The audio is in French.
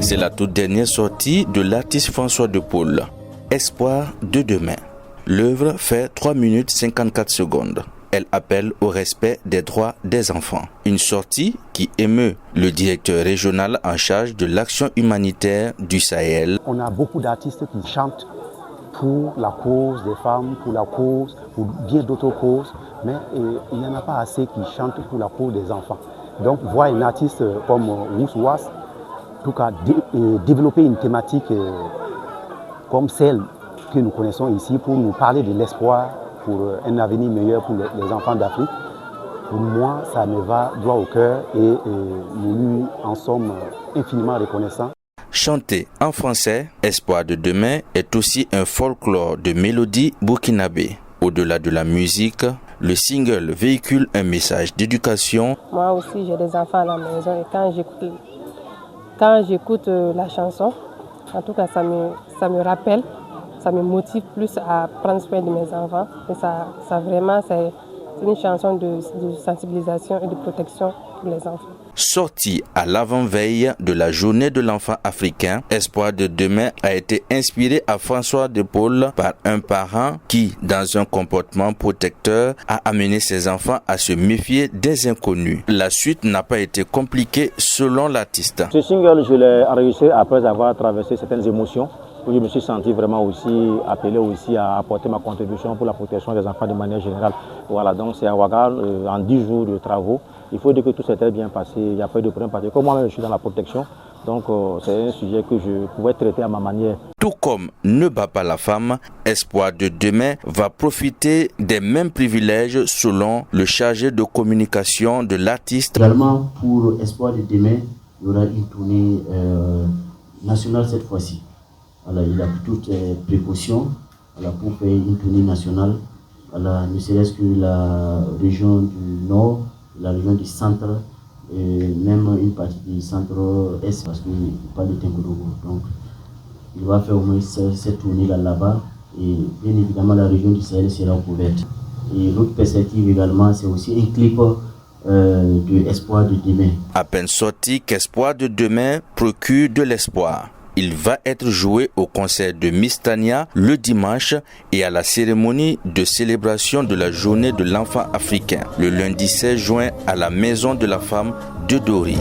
C'est la toute dernière sortie de l'artiste François de Paul, Espoir de demain. L'œuvre fait 3 minutes 54 secondes. Elle appelle au respect des droits des enfants. Une sortie qui émeut le directeur régional en charge de l'action humanitaire du Sahel. On a beaucoup d'artistes qui chantent pour la cause des femmes, pour la cause, pour bien d'autres causes, mais il n'y en a pas assez qui chantent pour la cause des enfants. Donc voir un artiste comme Rousouas, en tout cas développer une thématique comme celle que nous connaissons ici pour nous parler de l'espoir pour un avenir meilleur pour les enfants d'Afrique, pour moi, ça me va droit au cœur et nous lui en sommes infiniment reconnaissants. Chanter en français, Espoir de demain est aussi un folklore de mélodie burkinabé. Au-delà de la musique, le single véhicule un message d'éducation. Moi aussi, j'ai des enfants à la maison et quand j'écoute la chanson, en tout cas, ça me rappelle, ça me motive plus à prendre soin de mes enfants. Et c'est une chanson de sensibilisation et de protection pour les enfants. Sorti à l'avant-veille de la journée de l'enfant africain, Espoir de demain a été inspiré à François de Paul par un parent qui, dans un comportement protecteur, a amené ses enfants à se méfier des inconnus. La suite n'a pas été compliquée selon l'artiste. Ce single, je l'ai enregistré après avoir traversé certaines émotions, où je me suis senti vraiment aussi appelé aussi à apporter ma contribution pour la protection des enfants de manière générale. Voilà, donc c'est à Ouaga, en 10 jours de travaux. Il faut dire que tout s'est très bien passé, il n'y a pas eu de problème parce que comme moi-même je suis dans la protection, donc c'est un sujet que je pouvais traiter à ma manière. Tout comme Ne bat pas la femme, Espoir de demain va profiter des mêmes privilèges selon le chargé de communication de l'artiste. Également pour Espoir de demain, il y aura une tournée nationale cette fois-ci. Alors, il a pris toutes les précautions pour faire une tournée nationale, ne serait-ce que la région du Nord, la région du centre, et même une partie du centre-est, parce qu'il parle de Tenkodogo. Donc, il va faire au moins cette tournée là-bas, et bien évidemment, la région du Sahel sera couverte. Et l'autre perspective également, c'est aussi un clip de Espoir de demain. À peine sorti qu'Espoir de demain procure de l'espoir. Il va être joué au concert de Miss Tania le dimanche et à la cérémonie de célébration de la journée de l'enfant africain le lundi 16 juin à la Maison de la Femme de Dori.